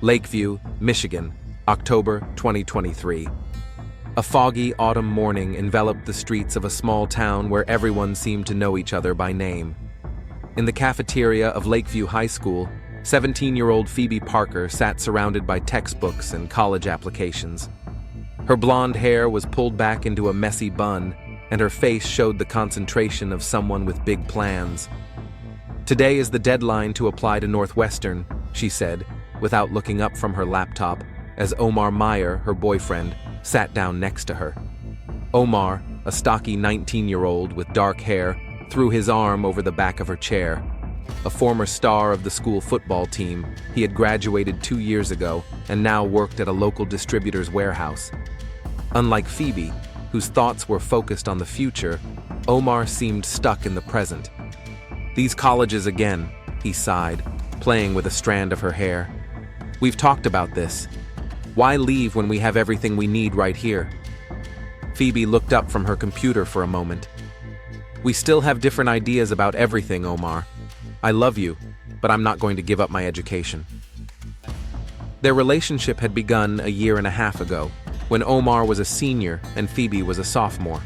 Lakeview, Michigan, October 2023. A foggy autumn morning enveloped the streets of a small town where everyone seemed to know each other by name. In the cafeteria of Lakeview High School, 17-year-old Phoebe Parker sat surrounded by textbooks and college applications. Her blonde hair was pulled back into a messy bun, and her face showed the concentration of someone with big plans. "Today is the deadline to apply to Northwestern," she said, without looking up from her laptop, as Omar Meyer, her boyfriend, sat down next to her. Omar, a stocky 19-year-old with dark hair, threw his arm over the back of her chair. A former star of the school football team, he had graduated 2 years ago and now worked at a local distributor's warehouse. Unlike Phoebe, whose thoughts were focused on the future, Omar seemed stuck in the present. "These colleges again," he sighed, playing with a strand of her hair. "We've talked about this. Why leave when we have everything we need right here?" Phoebe looked up from her computer for a moment. "We still have different ideas about everything, Omar. I love you, but I'm not going to give up my education." Their relationship had begun a year and a half ago, when Omar was a senior and Phoebe was a sophomore.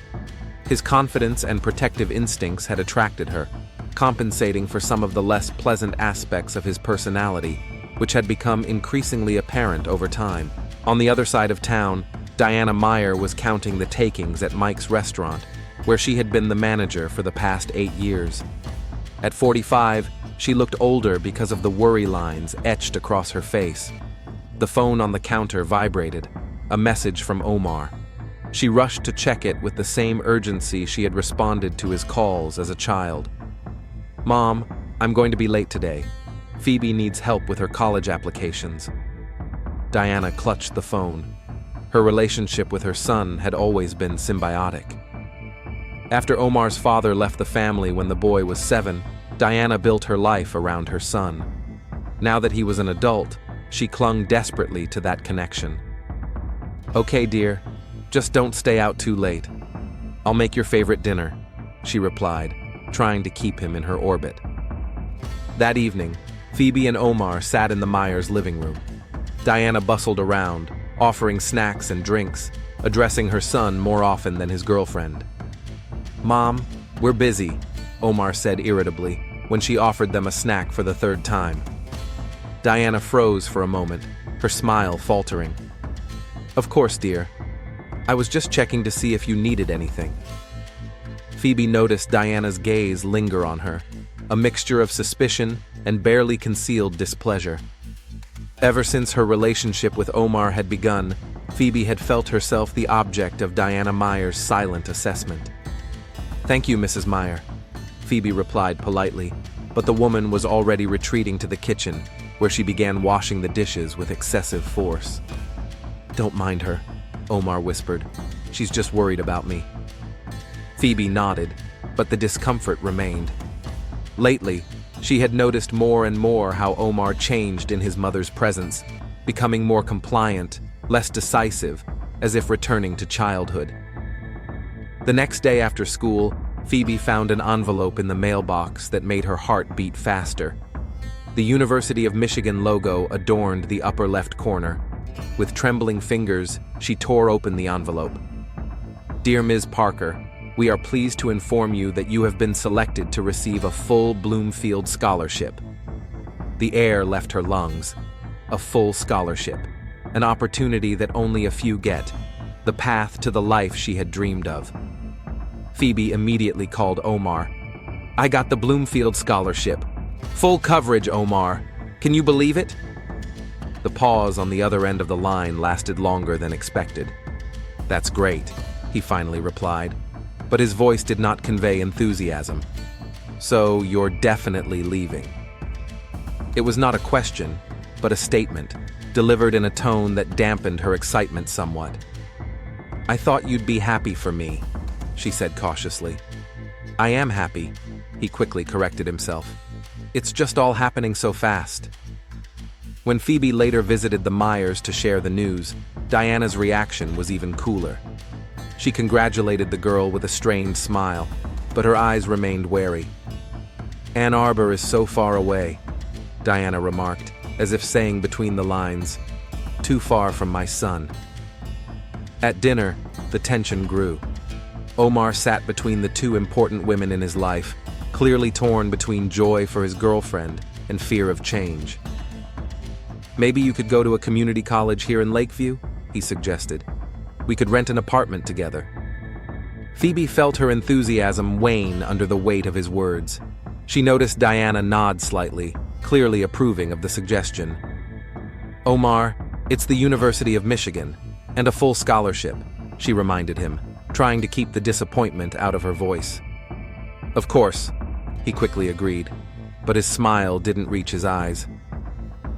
His confidence and protective instincts had attracted her, compensating for some of the less pleasant aspects of his personality, which had become increasingly apparent over time. On the other side of town, Diana Meyer was counting the takings at Mike's restaurant, where she had been the manager for the past 8 years. At 45, she looked older because of the worry lines etched across her face. The phone on the counter vibrated, a message from Omar. She rushed to check it with the same urgency she had responded to his calls as a child. "Mom, I'm going to be late today. Phoebe needs help with her college applications." Diana clutched the phone. Her relationship with her son had always been symbiotic. After Omar's father left the family when the boy was 7, Diana built her life around her son. Now that he was an adult, she clung desperately to that connection. "Okay, dear, just don't stay out too late. I'll make your favorite dinner," she replied, trying to keep him in her orbit. That evening, Phoebe and Omar sat in the Meyers' living room. Diana bustled around, offering snacks and drinks, addressing her son more often than his girlfriend. "Mom, we're busy," Omar said irritably, when she offered them a snack for the 3rd time. Diana froze for a moment, her smile faltering. "Of course, dear. I was just checking to see if you needed anything." Phoebe noticed Diana's gaze linger on her, a mixture of suspicion and barely concealed displeasure. Ever since her relationship with Omar had begun, Phoebe had felt herself the object of Diana Meyer's silent assessment. "Thank you, Mrs. Meyer," Phoebe replied politely, but the woman was already retreating to the kitchen, where she began washing the dishes with excessive force. "Don't mind her," Omar whispered. "She's just worried about me." Phoebe nodded, but the discomfort remained. Lately, she had noticed more and more how Omar changed in his mother's presence, becoming more compliant, less decisive, as if returning to childhood. The next day after school, Phoebe found an envelope in the mailbox that made her heart beat faster. The University of Michigan logo adorned the upper left corner. With trembling fingers, she tore open the envelope. "Dear Ms. Parker, we are pleased to inform you that you have been selected to receive a full Bloomfield scholarship." The air left her lungs. A full scholarship. An opportunity that only a few get. The path to the life she had dreamed of. Phoebe immediately called Omar. "I got the Bloomfield scholarship. Full coverage, Omar. Can you believe it?" The pause on the other end of the line lasted longer than expected. "That's great," he finally replied, but his voice did not convey enthusiasm. "So you're definitely leaving." It was not a question, but a statement, delivered in a tone that dampened her excitement somewhat. "I thought you'd be happy for me," she said cautiously. "I am happy," he quickly corrected himself. "It's just all happening so fast." When Phoebe later visited the Meyers to share the news, Diana's reaction was even cooler. She congratulated the girl with a strained smile, but her eyes remained wary. "Ann Arbor is so far away," Diana remarked, as if saying between the lines, "Too far from my son." At dinner, the tension grew. Omar sat between the two important women in his life, clearly torn between joy for his girlfriend and fear of change. "Maybe you could go to a community college here in Lakeview," he suggested. "We could rent an apartment together." Phoebe felt her enthusiasm wane under the weight of his words. She noticed Diana nod slightly, clearly approving of the suggestion. "Omar, it's the University of Michigan, and a full scholarship," she reminded him, trying to keep the disappointment out of her voice. "Of course," he quickly agreed, but his smile didn't reach his eyes.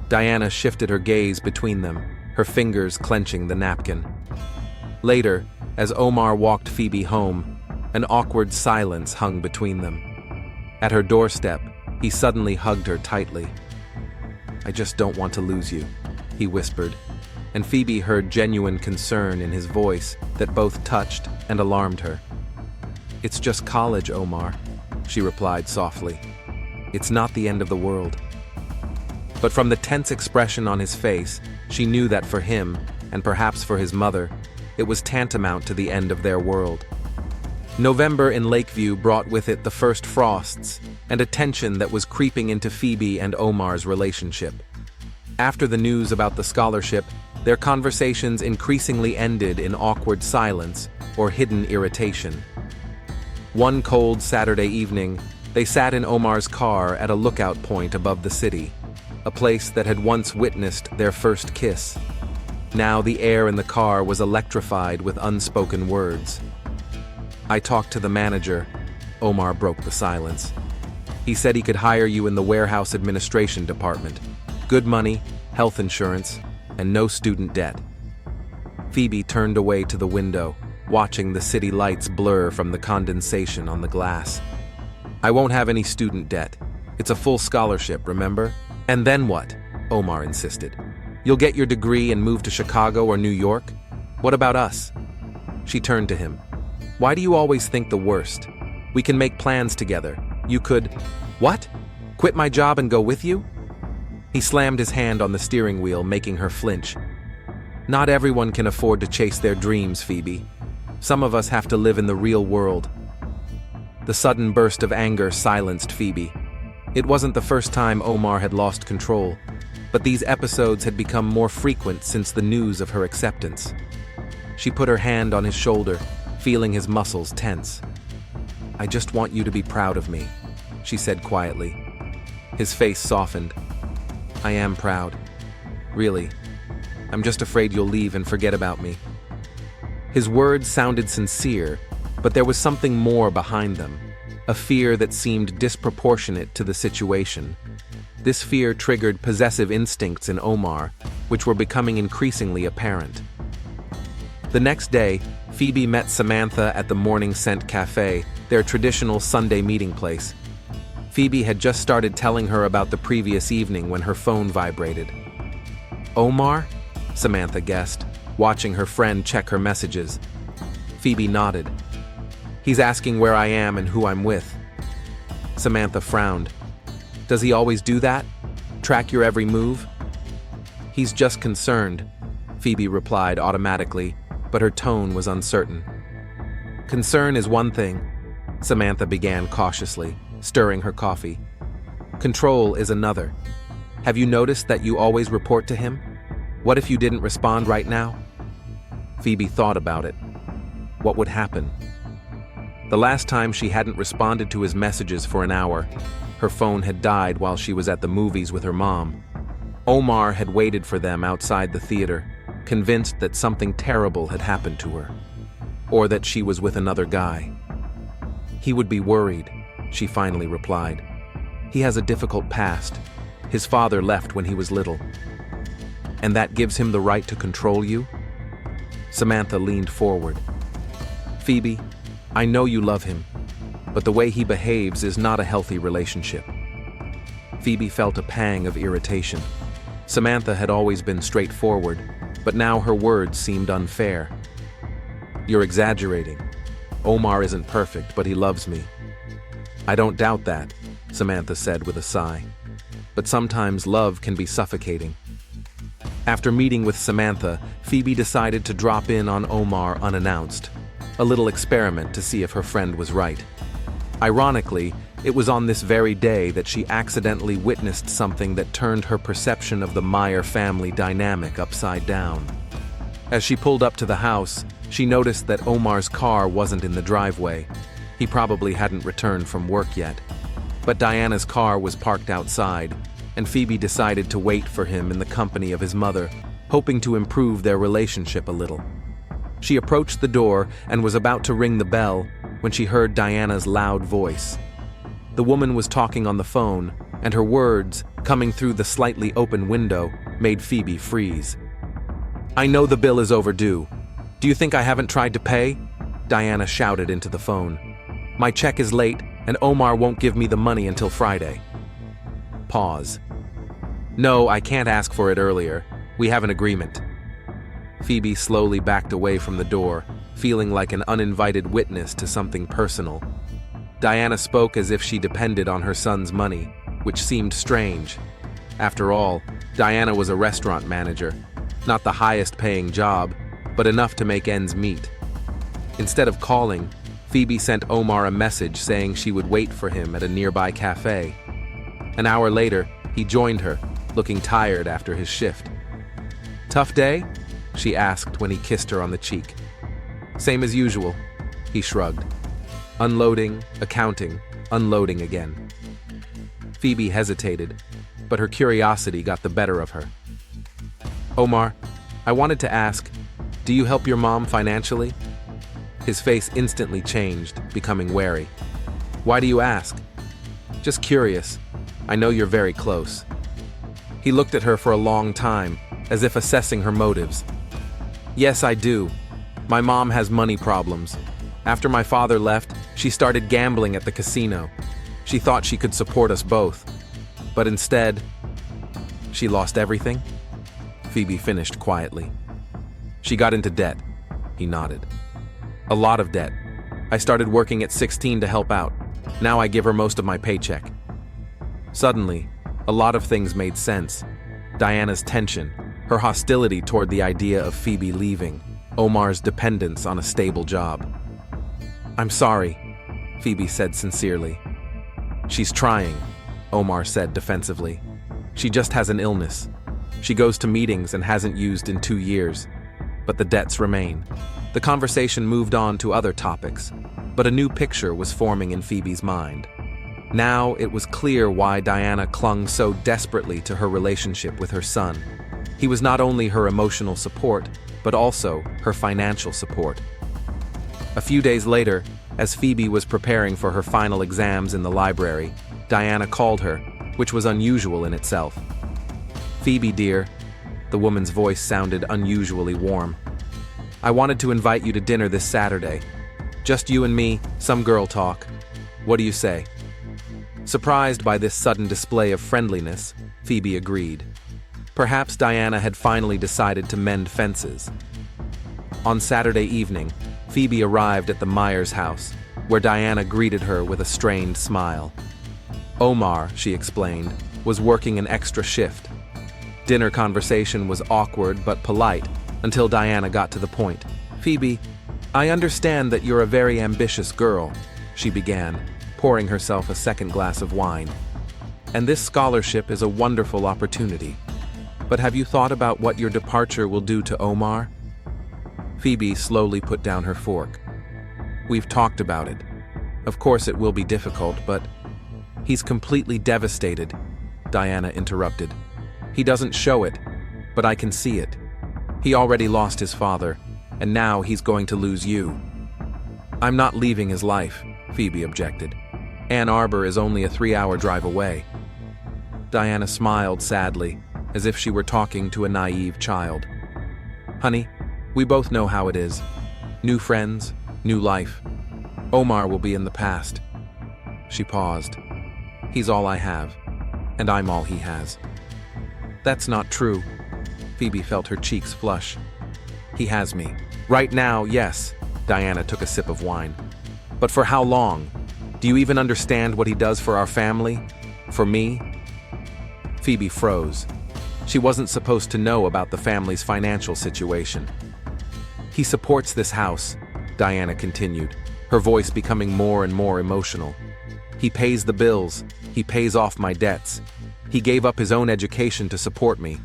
Diana shifted her gaze between them, her fingers clenching the napkin. Later, as Omar walked Phoebe home, an awkward silence hung between them. At her doorstep, he suddenly hugged her tightly. "I just don't want to lose you," he whispered, and Phoebe heard genuine concern in his voice that both touched and alarmed her. "It's just college, Omar," she replied softly. "It's not the end of the world." But from the tense expression on his face, she knew that for him, and perhaps for his mother, it was tantamount to the end of their world. November in Lakeview brought with it the first frosts and a tension that was creeping into Phoebe and Omar's relationship. After the news about the scholarship, their conversations increasingly ended in awkward silence or hidden irritation. One cold Saturday evening, they sat in Omar's car at a lookout point above the city, a place that had once witnessed their first kiss. Now the air in the car was electrified with unspoken words. "I talked to the manager," Omar broke the silence. "He said he could hire you in the warehouse administration department. Good money, health insurance, and no student debt." Phoebe turned away to the window, watching the city lights blur from the condensation on the glass. "I won't have any student debt. It's a full scholarship, remember? And then what?" Omar insisted. "You'll get your degree and move to Chicago or New York? What about us?" She turned to him. "Why do you always think the worst? We can make plans together. You could—" "What? Quit my job and go with you?" He slammed his hand on the steering wheel, making her flinch. "Not everyone can afford to chase their dreams, Phoebe. Some of us have to live in the real world." The sudden burst of anger silenced Phoebe. It wasn't the first time Omar had lost control, but these episodes had become more frequent since the news of her acceptance. She put her hand on his shoulder, feeling his muscles tense. "I just want you to be proud of me," she said quietly. His face softened. "I am proud. Really. I'm just afraid you'll leave and forget about me." His words sounded sincere, but there was something more behind them, a fear that seemed disproportionate to the situation. This fear triggered possessive instincts in Omar, which were becoming increasingly apparent. The next day, Phoebe met Samantha at the Morning Scent Cafe, their traditional Sunday meeting place. Phoebe had just started telling her about the previous evening when her phone vibrated. "Omar?" Samantha guessed, watching her friend check her messages. Phoebe nodded. "He's asking where I am and who I'm with." Samantha frowned. "Does he always do that? Track your every move?" "He's just concerned," Phoebe replied automatically, but her tone was uncertain. "Concern is one thing," Samantha began cautiously, stirring her coffee. "Control is another. Have you noticed that you always report to him? What if you didn't respond right now?" Phoebe thought about it. What would happen? The last time she hadn't responded to his messages for an hour, her phone had died while she was at the movies with her mom. Omar had waited for them outside the theater, convinced that something terrible had happened to her, or that she was with another guy. "He would be worried," she finally replied. "He has a difficult past. His father left when he was little." "And that gives him the right to control you?" Samantha leaned forward. "Phoebe, I know you love him, but the way he behaves is not a healthy relationship." Phoebe felt a pang of irritation. Samantha had always been straightforward, but now her words seemed unfair. "You're exaggerating. Omar isn't perfect, but he loves me." "I don't doubt that," Samantha said with a sigh. but sometimes love can be suffocating. After meeting with Samantha, Phoebe decided to drop in on Omar unannounced, a little experiment to see if her friend was right. Ironically, it was on this very day that she accidentally witnessed something that turned her perception of the Meyer family dynamic upside down. As she pulled up to the house, she noticed that Omar's car wasn't in the driveway. He probably hadn't returned from work yet. But Diana's car was parked outside, and Phoebe decided to wait for him in the company of his mother, hoping to improve their relationship a little. She approached the door and was about to ring the bell when she heard Diana's loud voice. The woman was talking on the phone, and her words, coming through the slightly open window, made Phoebe freeze. "I know the bill is overdue. Do you think I haven't tried to pay?" Diana shouted into the phone. "My check is late, and Omar won't give me the money until Friday." Pause. "No, I can't ask for it earlier. We have an agreement." Phoebe slowly backed away from the door, feeling like an uninvited witness to something personal. Diana spoke as if she depended on her son's money, which seemed strange. After all, Diana was a restaurant manager, not the highest-paying job, but enough to make ends meet. Instead of calling, Phoebe sent Omar a message saying she would wait for him at a nearby cafe. An hour later, he joined her, looking tired after his shift. "Tough day?" she asked when he kissed her on the cheek. "Same as usual," he shrugged. "Unloading, accounting, unloading again." Phoebe hesitated, but her curiosity got the better of her. "Omar, I wanted to ask, do you help your mom financially?" His face instantly changed, becoming wary. "Why do you ask?" "Just curious. I know you're very close." He looked at her for a long time, as if assessing her motives. "Yes, I do. My mom has money problems. After my father left, she started gambling at the casino. She thought she could support us both. But instead, she lost everything?" Phoebe finished quietly. "She got into debt." He nodded. "A lot of debt. I started working at 16 to help out. Now I give her most of my paycheck." Suddenly, a lot of things made sense. Diana's tension, her hostility toward the idea of Phoebe leaving, Omar's dependence on a stable job. "I'm sorry," Phoebe said sincerely. "She's trying," Omar said defensively. "She just has an illness. She goes to meetings and hasn't used in 2 years. But the debts remain." The conversation moved on to other topics, but a new picture was forming in Phoebe's mind. Now it was clear why Diana clung so desperately to her relationship with her son. He was not only her emotional support, but also her financial support. A few days later, as Phoebe was preparing for her final exams in the library, Diana called her, which was unusual in itself. "Phoebe, dear," the woman's voice sounded unusually warm. "I wanted to invite you to dinner this Saturday. Just you and me, some girl talk. What do you say?" Surprised by this sudden display of friendliness, Phoebe agreed. Perhaps Diana had finally decided to mend fences. On Saturday evening, Phoebe arrived at the Meyers house, where Diana greeted her with a strained smile. Omar, she explained, was working an extra shift. Dinner conversation was awkward but polite until Diana got to the point. "Phoebe, I understand that you're a very ambitious girl," she began, pouring herself a second glass of wine. "And this scholarship is a wonderful opportunity. But have you thought about what your departure will do to Omar?" Phoebe slowly put down her fork. "We've talked about it. Of course it will be difficult, but—" "He's completely devastated," Diana interrupted. "He doesn't show it, but I can see it. He already lost his father, and now he's going to lose you." "I'm not leaving his life," Phoebe objected. "Ann Arbor is only a 3-hour drive away." Diana smiled sadly, as if she were talking to a naive child. "Honey, we both know how it is. New friends, new life. Omar will be in the past." She paused. "He's all I have, and I'm all he has." "That's not true." Phoebe felt her cheeks flush. "He has me. Right now, yes." Diana took a sip of wine. "But for how long? Do you even understand what he does for our family? For me?" Phoebe froze. She wasn't supposed to know about the family's financial situation. "He supports this house," Diana continued, her voice becoming more and more emotional. "He pays the bills, he pays off my debts. He gave up his own education to support me.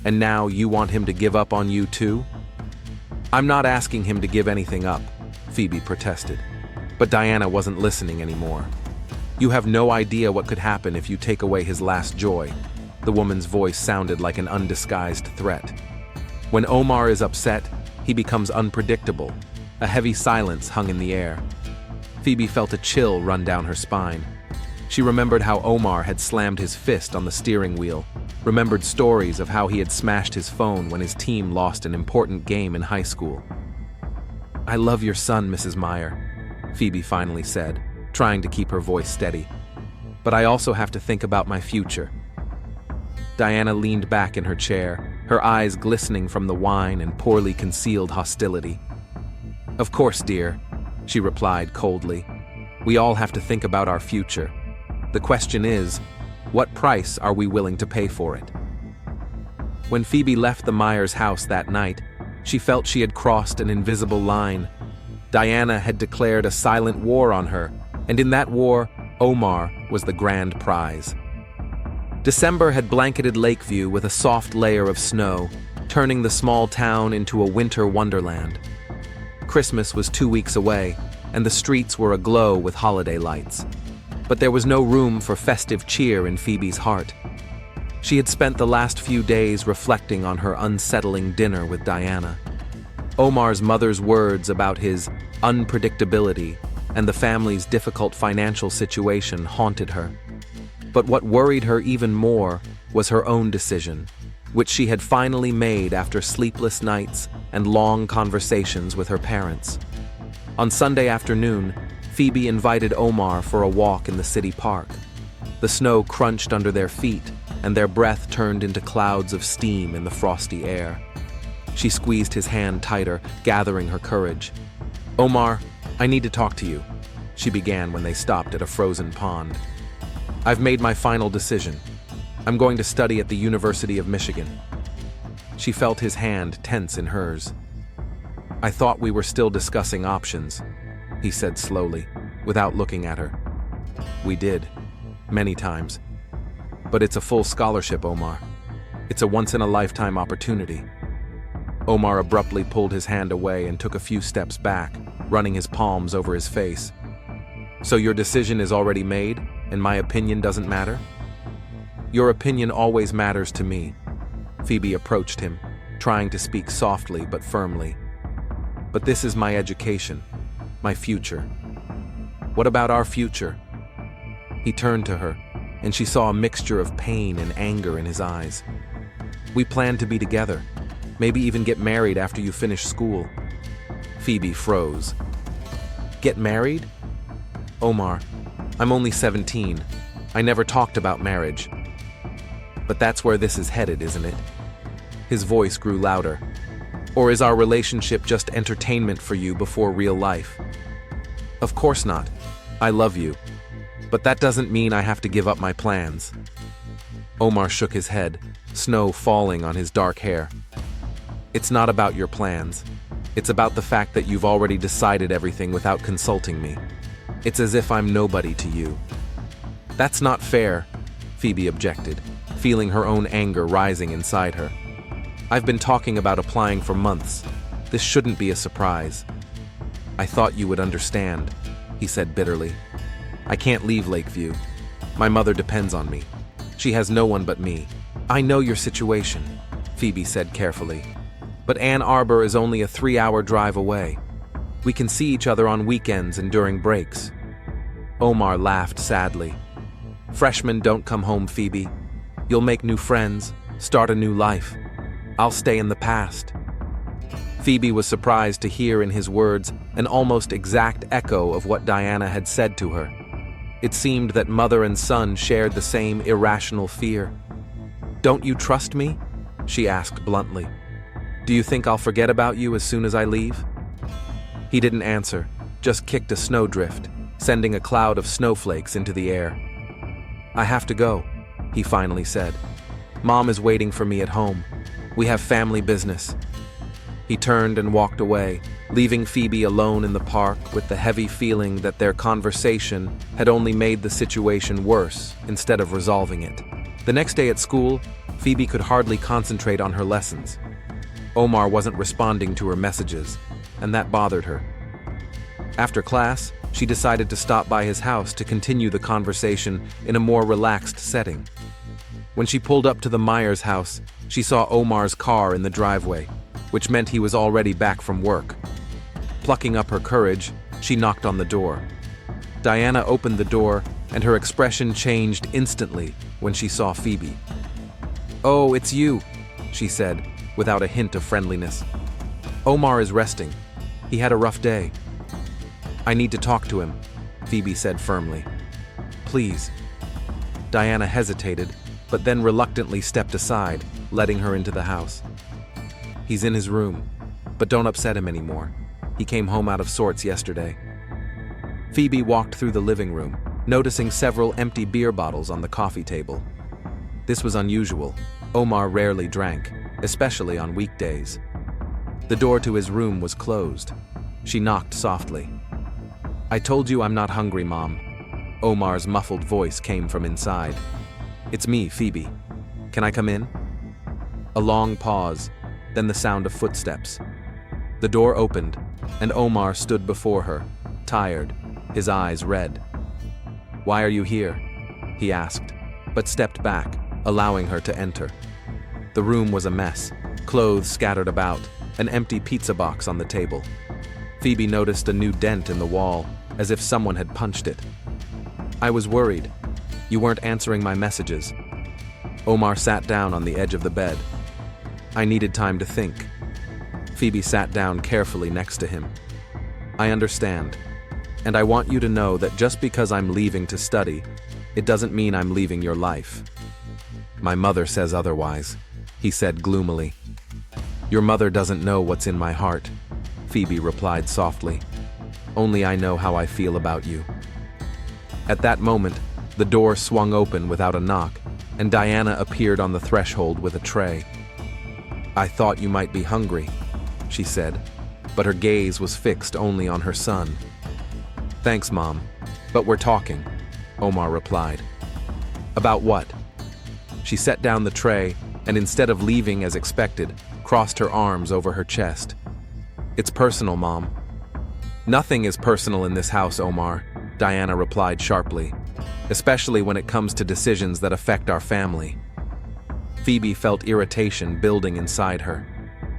And now you want him to give up on you too?" "I'm not asking him to give anything up," Phoebe protested. But Diana wasn't listening anymore. "You have no idea what could happen if you take away his last joy." The woman's voice sounded like an undisguised threat. "When Omar is upset, he becomes unpredictable." A heavy silence hung in the air. Phoebe felt a chill run down her spine. She remembered how Omar had slammed his fist on the steering wheel, remembered stories of how he had smashed his phone when his team lost an important game in high school. "I love your son, Mrs. Meyer," Phoebe finally said, trying to keep her voice steady. "But I also have to think about my future." Diana leaned back in her chair, her eyes glistening from the wine and poorly concealed hostility. "Of course, dear," she replied coldly. "We all have to think about our future. The question is, what price are we willing to pay for it?" When Phoebe left the Meyers' house that night, she felt she had crossed an invisible line. Diana had declared a silent war on her, and in that war, Omar was the grand prize. December had blanketed Lakeview with a soft layer of snow, turning the small town into a winter wonderland. Christmas was 2 weeks away, and the streets were aglow with holiday lights. But there was no room for festive cheer in Phoebe's heart. She had spent the last few days reflecting on her unsettling dinner with Diana. Omar's mother's words about his unpredictability and the family's difficult financial situation haunted her. But what worried her even more was her own decision, which she had finally made after sleepless nights and long conversations with her parents. On Sunday afternoon, Phoebe invited Omar for a walk in the city park. The snow crunched under their feet, and their breath turned into clouds of steam in the frosty air. She squeezed his hand tighter, gathering her courage. "Omar, I need to talk to you," she began when they stopped at a frozen pond. "I've made my final decision. I'm going to study at the University of Michigan." She felt his hand tense in hers. "I thought we were still discussing options," he said slowly, without looking at her. "We did, many times. But it's a full scholarship, Omar. It's a once-in-a-lifetime opportunity." Omar abruptly pulled his hand away and took a few steps back, running his palms over his face. "So your decision is already made, and my opinion doesn't matter?" "Your opinion always matters to me." Phoebe approached him, trying to speak softly but firmly. "But this is my education, my future." "What about our future?" He turned to her, and she saw a mixture of pain and anger in his eyes. "We plan to be together, maybe even get married after you finish school." Phoebe froze. "Get married?" "Omar, I'm only 17. I never talked about marriage." "But that's where this is headed, isn't it?" His voice grew louder. "Or is our relationship just entertainment for you before real life?" "Of course not. I love you. But that doesn't mean I have to give up my plans." Omar shook his head, snow falling on his dark hair. "It's not about your plans. It's about the fact that you've already decided everything without consulting me. It's as if I'm nobody to you." "That's not fair," Phoebe objected, feeling her own anger rising inside her. "I've been talking about applying for months. This shouldn't be a surprise." "I thought you would understand," he said bitterly. "I can't leave Lakeview. My mother depends on me. She has no one but me." "I know your situation," Phoebe said carefully. "But Ann Arbor is only a 3-hour drive away. We can see each other on weekends and during breaks." Omar laughed sadly. "Freshmen don't come home, Phoebe. You'll make new friends, start a new life. I'll stay in the past." Phoebe was surprised to hear in his words an almost exact echo of what Diana had said to her. It seemed that mother and son shared the same irrational fear. "Don't you trust me?" she asked bluntly. "Do you think I'll forget about you as soon as I leave?" He didn't answer, just kicked a snowdrift, sending a cloud of snowflakes into the air. "I have to go," he finally said. Mom is waiting for me at home. We have family business." He turned and walked away, leaving Phoebe alone in the park with the heavy feeling that their conversation had only made the situation worse instead of resolving it. The next day at school, Phoebe could hardly concentrate on her lessons. Omar wasn't responding to her messages, and that bothered her. After class, she decided to stop by his house to continue the conversation in a more relaxed setting. When she pulled up to the Meyers house, she saw Omar's car in the driveway, which meant he was already back from work. Plucking up her courage, she knocked on the door. Diana opened the door, and her expression changed instantly when she saw Phoebe. "Oh, it's you," she said, without a hint of friendliness. "Omar is resting. He had a rough day." "I need to talk to him," Phoebe said firmly. "Please." Diana hesitated, but then reluctantly stepped aside, letting her into the house. "He's in his room, but don't upset him anymore. He came home out of sorts yesterday." Phoebe walked through the living room, noticing several empty beer bottles on the coffee table. This was unusual. Omar rarely drank, especially on weekdays. The door to his room was closed. She knocked softly. "I told you I'm not hungry, Mom." Omar's muffled voice came from inside. "It's me, Phoebe. Can I come in?" A long pause, then the sound of footsteps. The door opened, and Omar stood before her, tired, his eyes red. "Why are you here?" he asked, but stepped back, allowing her to enter. The room was a mess, clothes scattered about, an empty pizza box on the table. Phoebe noticed a new dent in the wall, as if someone had punched it. "I was worried. You weren't answering my messages." Omar sat down on the edge of the bed. "I needed time to think." Phoebe sat down carefully next to him. "I understand, and I want you to know that just because I'm leaving to study, it doesn't mean I'm leaving your life." "My mother says otherwise," he said gloomily. "Your mother doesn't know what's in my heart," Phoebe replied softly. "Only I know how I feel about you." At that moment, the door swung open without a knock, and Diana appeared on the threshold with a tray. "I thought you might be hungry," she said, but her gaze was fixed only on her son. "Thanks, Mom, but we're talking," Omar replied. "About what?" She set down the tray, and instead of leaving as expected, crossed her arms over her chest. "It's personal, Mom." "Nothing is personal in this house, Omar," Diana replied sharply, "especially when it comes to decisions that affect our family." Phoebe felt irritation building inside her.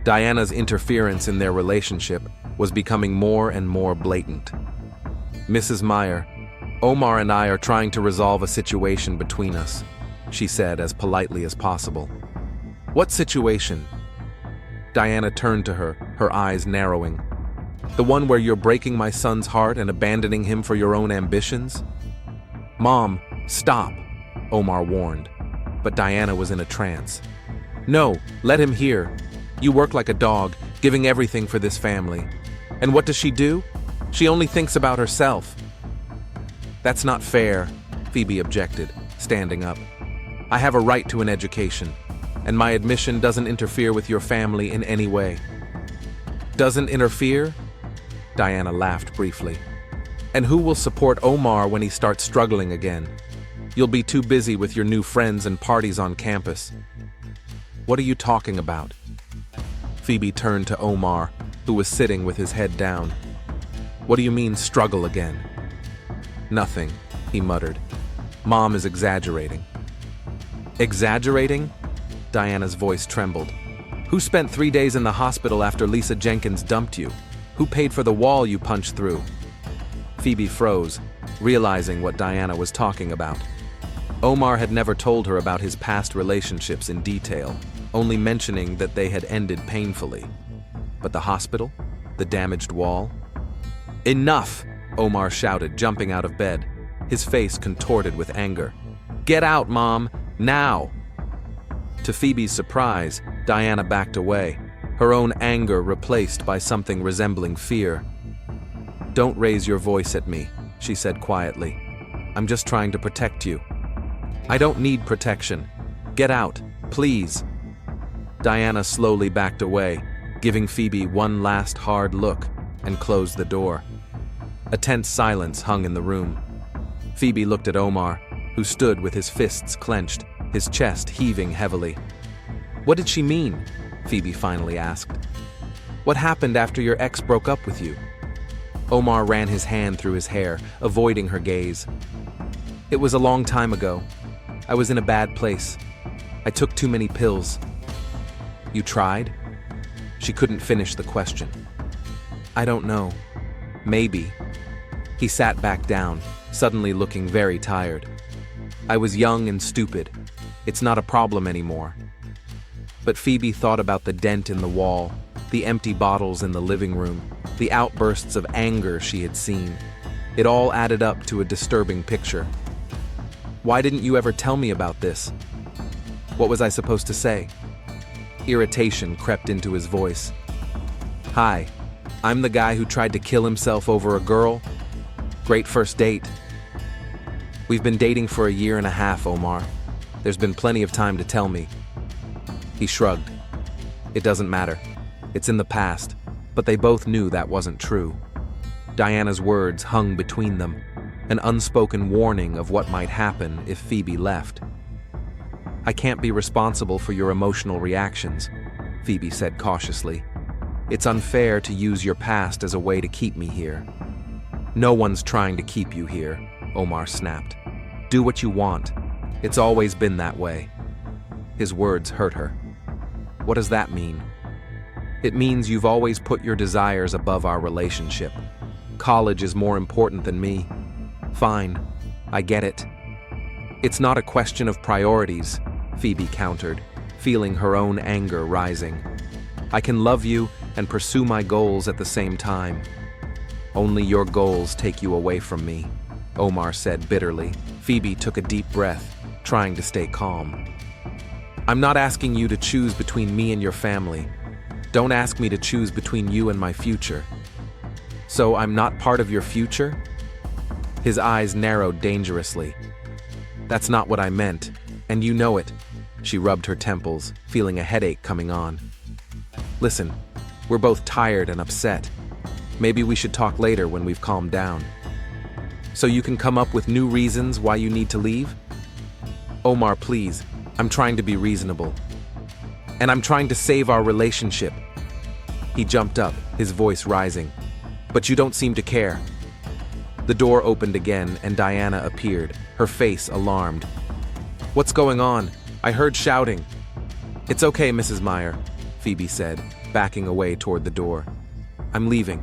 Diana's interference in their relationship was becoming more and more blatant. "Mrs. Meyer, Omar and I are trying to resolve a situation between us," she said as politely as possible. "What situation?" Diana turned to her, her eyes narrowing. "The one where you're breaking my son's heart and abandoning him for your own ambitions?" "Mom, stop," Omar warned, but Diana was in a trance. "No, let him hear. You work like a dog, giving everything for this family. And what does she do? She only thinks about herself." "That's not fair," Phoebe objected, standing up. "I have a right to an education, and my admission doesn't interfere with your family in any way." "Doesn't interfere?" Diana laughed briefly. "And who will support Omar when he starts struggling again? You'll be too busy with your new friends and parties on campus." "What are you talking about?" Phoebe turned to Omar, who was sitting with his head down. "What do you mean, struggle again?" "Nothing," he muttered. "Mom is exaggerating." "Exaggerating?" Diana's voice trembled. "Who spent 3 days in the hospital after Lisa Jenkins dumped you? Who paid for the wall you punched through?" Phoebe froze, realizing what Diana was talking about. Omar had never told her about his past relationships in detail, only mentioning that they had ended painfully. But the hospital? The damaged wall? "Enough!" Omar shouted, jumping out of bed, his face contorted with anger. "Get out, Mom! Now!" To Phoebe's surprise, Diana backed away, her own anger replaced by something resembling fear. "Don't raise your voice at me," she said quietly. "I'm just trying to protect you." "I don't need protection. Get out," Please." Diana slowly backed away, giving Phoebe one last hard look, and closed the door. A tense silence hung in the room. Phoebe looked at Omar, who stood with his fists clenched, his chest heaving heavily. "What did she mean?" Phoebe finally asked. "What happened after your ex broke up with you?" Omar ran his hand through his hair, avoiding her gaze. "It was a long time ago. I was in a bad place. I took too many pills." "You tried?" She couldn't finish the question. "I don't know. Maybe." He sat back down, suddenly looking very tired. "I was young and stupid. It's not a problem anymore." But Phoebe thought about the dent in the wall, the empty bottles in the living room, the outbursts of anger she had seen. It all added up to a disturbing picture. "Why didn't you ever tell me about this?" What was I supposed to say? Irritation crept into his voice. "Hi, I'm the guy who tried to kill himself over a girl. Great first date." "We've been dating for a year and a half, Omar. There's been plenty of time to tell me." He shrugged. "It doesn't matter. It's in the past." But they both knew that wasn't true. Diana's words hung between them, an unspoken warning of what might happen if Phoebe left. "I can't be responsible for your emotional reactions," Phoebe said cautiously. "It's unfair to use your past as a way to keep me here." "No one's trying to keep you here," Omar snapped. "Do what you want. It's always been that way." His words hurt her. "What does that mean?" "It means you've always put your desires above our relationship. College is more important than me." "Fine, I get it." "It's not a question of priorities," Phoebe countered, feeling her own anger rising. "I can love you and pursue my goals at the same time." "Only your goals take you away from me," Omar said bitterly. Phoebe took a deep breath, trying to stay calm. "I'm not asking you to choose between me and your family. Don't ask me to choose between you and my future." "So I'm not part of your future?" His eyes narrowed dangerously. "That's not what I meant, and you know it." She rubbed her temples, feeling a headache coming on. "Listen, we're both tired and upset. Maybe we should talk later when we've calmed down." "So you can come up with new reasons why you need to leave?" "Omar, please. I'm trying to be reasonable. And I'm trying to save our relationship." He jumped up, his voice rising. "But you don't seem to care." The door opened again and Diana appeared, her face alarmed. "What's going on? I heard shouting." "It's okay, Mrs. Meyer," Phoebe said, backing away toward the door. "I'm leaving."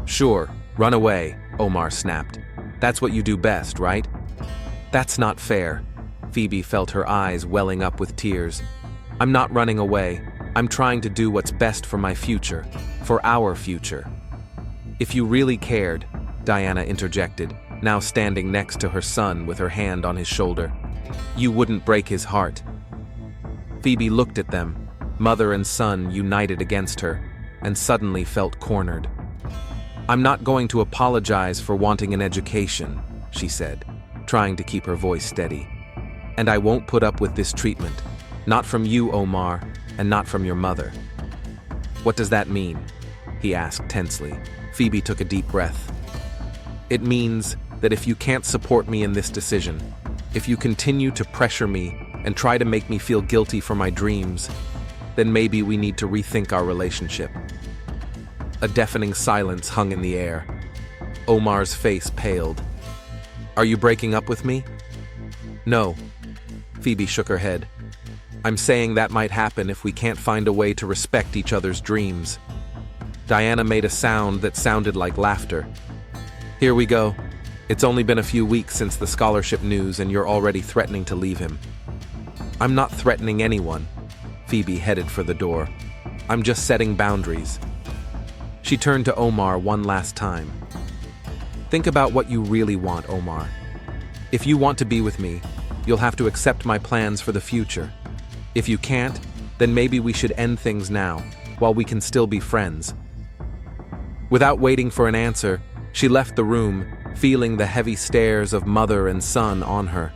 "Sure, run away," Omar snapped. "That's what you do best, right?" "That's not fair." Phoebe felt her eyes welling up with tears. "I'm not running away. I'm trying to do what's best for my future, for our future." "If you really cared," Diana interjected, now standing next to her son with her hand on his shoulder, "you wouldn't break his heart." Phoebe looked at them, mother and son united against her, and suddenly felt cornered. "I'm not going to apologize for wanting an education," she said, trying to keep her voice steady. "And I won't put up with this treatment. Not from you, Omar, and not from your mother." "What does that mean?" he asked tensely. Phoebe took a deep breath. "It means that if you can't support me in this decision, if you continue to pressure me and try to make me feel guilty for my dreams, then maybe we need to rethink our relationship." A deafening silence hung in the air. Omar's face paled. "Are you breaking up with me?" "No." Phoebe shook her head. "I'm saying that might happen if we can't find a way to respect each other's dreams." Diana made a sound that sounded like laughter. "Here we go. It's only been a few weeks since the scholarship news and you're already threatening to leave him." "I'm not threatening anyone." Phoebe headed for the door. "I'm just setting boundaries." She turned to Omar one last time. "Think about what you really want, Omar. If you want to be with me, you'll have to accept my plans for the future. If you can't, then maybe we should end things now, while we can still be friends." Without waiting for an answer, she left the room, feeling the heavy stares of mother and son on her.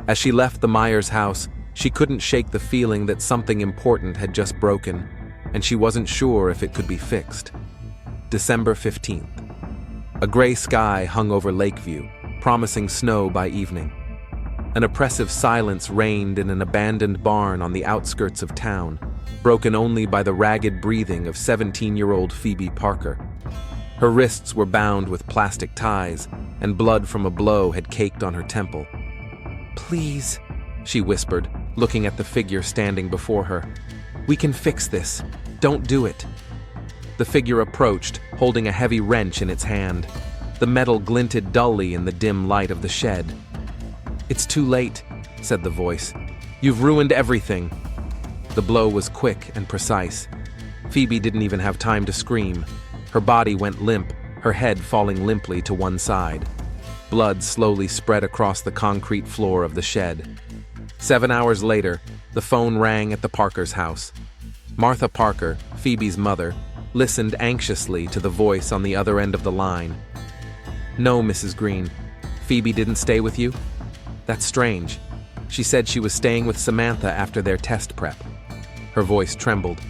As she left the Meyers house, She couldn't shake the feeling that something important had just broken, and she wasn't sure if it could be fixed. December 15th. A gray sky hung over Lakeview, promising snow by evening. An oppressive silence reigned in an abandoned barn on the outskirts of town, broken only by the ragged breathing of 17-year-old Phoebe Parker. Her wrists were bound with plastic ties, and blood from a blow had caked on her temple. "Please," she whispered, looking at the figure standing before her. "We can fix this. Don't do it." The figure approached, holding a heavy wrench in its hand. The metal glinted dully in the dim light of the shed. "It's too late," said the voice. "You've ruined everything." The blow was quick and precise. Phoebe didn't even have time to scream. Her body went limp, her head falling limply to one side. Blood slowly spread across the concrete floor of the shed. 7 hours later, the phone rang at the Parkers' house. Martha Parker, Phoebe's mother, listened anxiously to the voice on the other end of the line. "No, Mrs. Green. Phoebe didn't stay with you? That's strange. She said she was staying with Samantha after their test prep." Her voice trembled.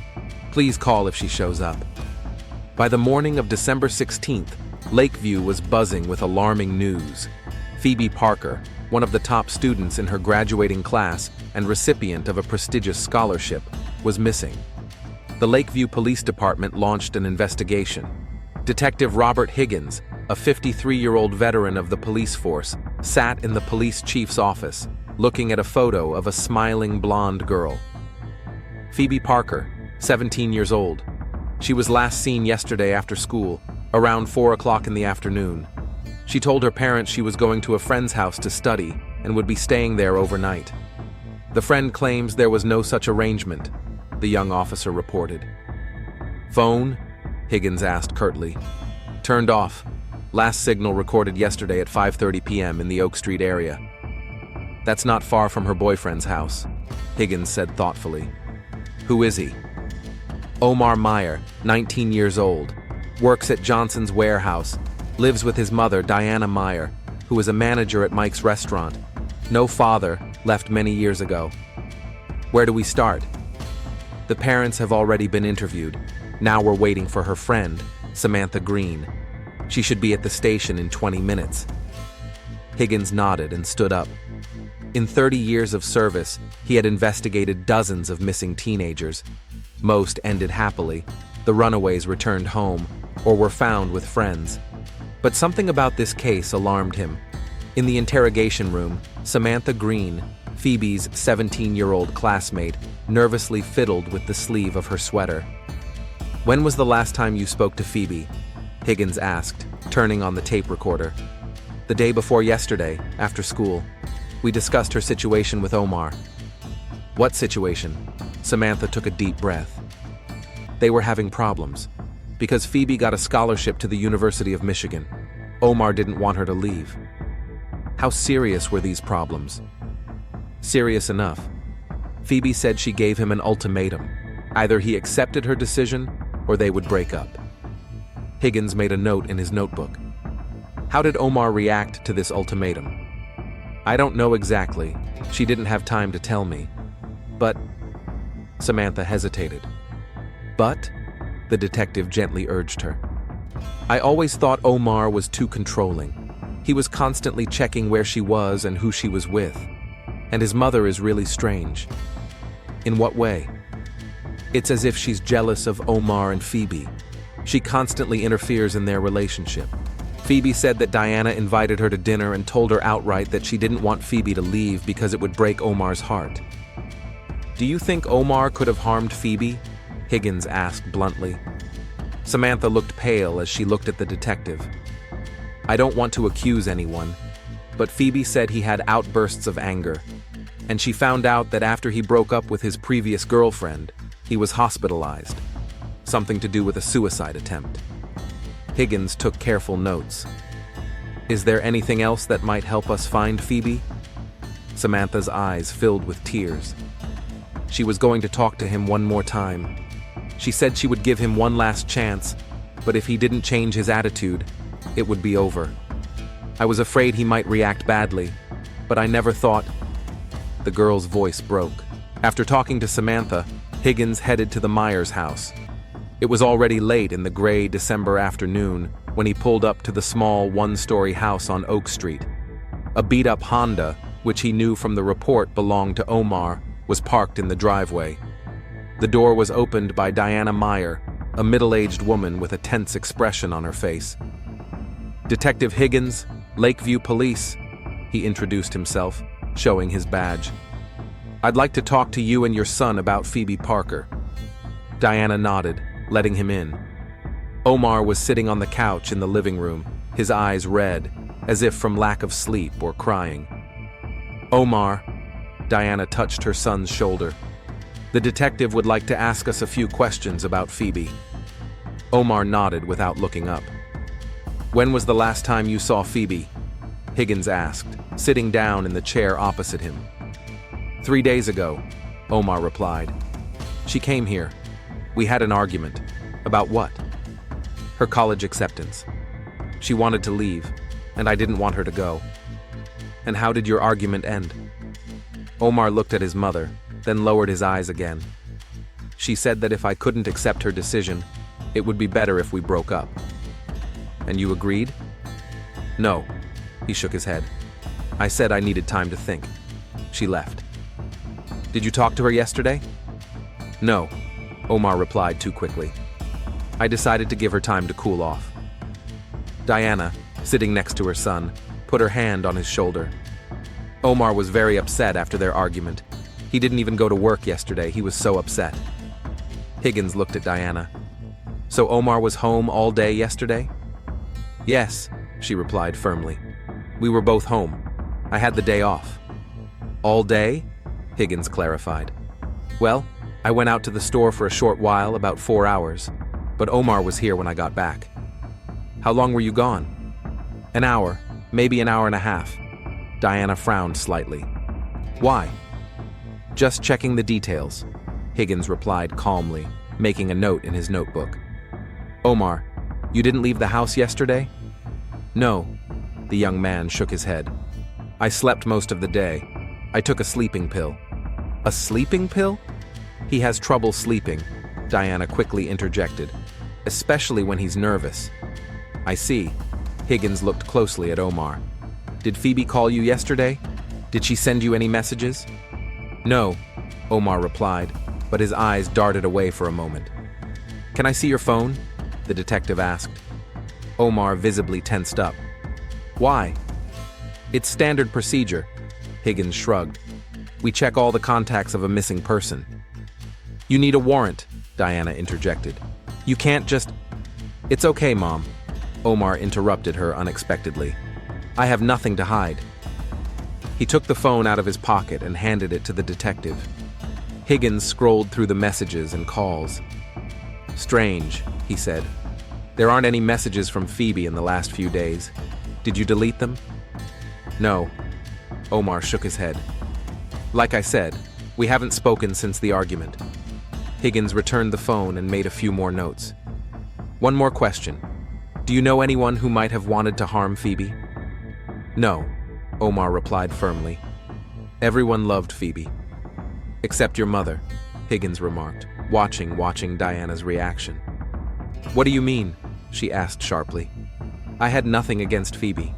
"Please call if she shows up." By the morning of December 16th, Lakeview was buzzing with alarming news. Phoebe Parker, one of the top students in her graduating class and recipient of a prestigious scholarship, was missing. The Lakeview Police Department launched an investigation. Detective Robert Higgins, a 53-year-old veteran of the police force, sat in the police chief's office, looking at a photo of a smiling blonde girl. Phoebe Parker, 17 years old. She was last seen yesterday after school, around 4 o'clock in the afternoon. She told her parents she was going to a friend's house to study and would be staying there overnight. The friend claims there was no such arrangement, the young officer reported. "Phone?" Higgins asked curtly. "Turned off. Last signal recorded yesterday at 5:30 p.m. in the Oak Street area." "That's not far from her boyfriend's house," Higgins said thoughtfully. "Who is he?" "Omar Meyer, 19 years old. Works at Johnson's warehouse. Lives with his mother, Diana Meyer, who is a manager at Mike's restaurant. No father, left many years ago." "Where do we start?" "The parents have already been interviewed. Now we're waiting for her friend, Samantha Green. She should be at the station in 20 minutes. Higgins nodded and stood up. In 30 years of service, he had investigated dozens of missing teenagers. Most ended happily. The runaways returned home or were found with friends. But something about this case alarmed him. In the interrogation room, Samantha Green, Phoebe's 17-year-old classmate, nervously fiddled with the sleeve of her sweater. "When was the last time you spoke to Phoebe?" Higgins asked, turning on the tape recorder. "The day before yesterday, after school. We discussed her situation with Omar." "What situation?" Samantha took a deep breath. "They were having problems. Because Phoebe got a scholarship to the University of Michigan. Omar didn't want her to leave." "How serious were these problems?" "Serious enough. Phoebe said she gave him an ultimatum. Either he accepted her decision, or they would break up." Higgins made a note in his notebook. "How did Omar react to this ultimatum?" "I don't know exactly. She didn't have time to tell me. But..." Samantha hesitated. "But?" the detective gently urged her. "I always thought Omar was too controlling. He was constantly checking where she was and who she was with. And his mother is really strange." "In what way?" "It's as if she's jealous of Omar and Phoebe. She constantly interferes in their relationship. Phoebe said that Diana invited her to dinner and told her outright that she didn't want Phoebe to leave because it would break Omar's heart." "Do you think Omar could have harmed Phoebe?" Higgins asked bluntly. Samantha looked pale as she looked at the detective. "I don't want to accuse anyone, but Phoebe said he had outbursts of anger, and she found out that after he broke up with his previous girlfriend, he was hospitalized. Something to do with a suicide attempt." Higgins took careful notes. "Is there anything else that might help us find Phoebe?" Samantha's eyes filled with tears. She was going to talk to him one more time. She said she would give him one last chance, but if he didn't change his attitude, it would be over. "I was afraid he might react badly, but I never thought..." The girl's voice broke. After talking to Samantha, Higgins headed to the Meyers house. It was already late in the gray December afternoon when he pulled up to the small one-story house on Oak Street. A beat-up Honda, which he knew from the report belonged to Omar, was parked in the driveway. The door was opened by Diana Meyer, a middle-aged woman with a tense expression on her face. "Detective Higgins, Lakeview Police," he introduced himself, showing his badge. "I'd like to talk to you and your son about Phoebe Parker." Diana nodded, letting him in. Omar was sitting on the couch in the living room, his eyes red, as if from lack of sleep or crying. "Omar," Diana touched her son's shoulder. "The detective would like to ask us a few questions about Phoebe." Omar nodded without looking up. "When was the last time you saw Phoebe?" Higgins asked, sitting down in the chair opposite him. 3 days ago," Omar replied. "She came here. We had an argument." "About what?" "Her college acceptance. She wanted to leave, and I didn't want her to go." "And how did your argument end?" Omar looked at his mother, then lowered his eyes again. "She said that if I couldn't accept her decision, it would be better if we broke up." "And you agreed?" "No," he shook his head. "I said I needed time to think." She left. "Did you talk to her yesterday?" "No," Omar replied too quickly. "I decided to give her time to cool off." Diana, sitting next to her son, put her hand on his shoulder. Omar was very upset after their argument. He didn't even go to work yesterday, he was so upset. Higgins looked at Diana. "So Omar was home all day yesterday?" "Yes," she replied firmly. "We were both home. I had the day off." "All day?" Higgins clarified. "Well, I went out to the store for a short while, about 4 hours, but Omar was here when I got back." "How long were you gone?" "An hour, maybe an hour and a half." Diana frowned slightly. "Why?" "Just checking the details," Higgins replied calmly, making a note in his notebook. "Omar, you didn't leave the house yesterday?" "No," the young man shook his head. "I slept most of the day. I took a sleeping pill." "A sleeping pill?" "He has trouble sleeping," Diana quickly interjected, "especially when he's nervous." "I see." Higgins looked closely at Omar. "Did Phoebe call you yesterday? Did she send you any messages?" "No," Omar replied, but his eyes darted away for a moment. "Can I see your phone?" the detective asked. Omar visibly tensed up. "Why?" "It's standard procedure," Higgins shrugged. "We check all the contacts of a missing person." "You need a warrant," Diana interjected. "You can't just—" "It's okay, Mom," Omar interrupted her unexpectedly. "I have nothing to hide." He took the phone out of his pocket and handed it to the detective. Higgins scrolled through the messages and calls. "Strange," he said. "There aren't any messages from Phoebe in the last few days. Did you delete them?" "No." Omar shook his head. "Like I said, we haven't spoken since the argument." Higgins returned the phone and made a few more notes. "One more question. Do you know anyone who might have wanted to harm Phoebe?" "No," Omar replied firmly. "Everyone loved Phoebe." "Except your mother," Higgins remarked, watching Diana's reaction. "What do you mean?" she asked sharply. "I had nothing against Phoebe."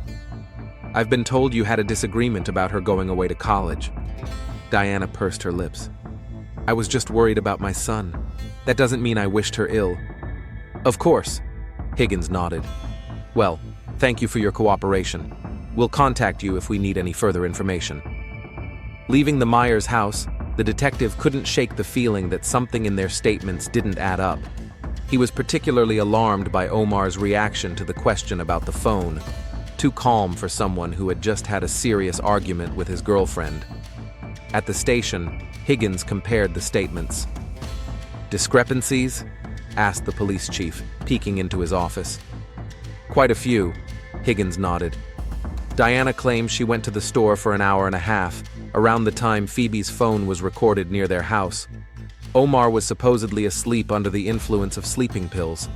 "I've been told you had a disagreement about her going away to college." Diana pursed her lips. "I was just worried about my son. That doesn't mean I wished her ill." "Of course," Higgins nodded. "Well, thank you for your cooperation. We'll contact you if we need any further information." Leaving the Meyers house, the detective couldn't shake the feeling that something in their statements didn't add up. He was particularly alarmed by Omar's reaction to the question about the phone, too calm for someone who had just had a serious argument with his girlfriend. At the station, Higgins compared the statements. "Discrepancies?" asked the police chief, peeking into his office. "Quite a few," Higgins nodded. "Diana claims she went to the store for an hour and a half, around the time Phoebe's phone was recorded near their house. Omar was supposedly asleep under the influence of sleeping pills.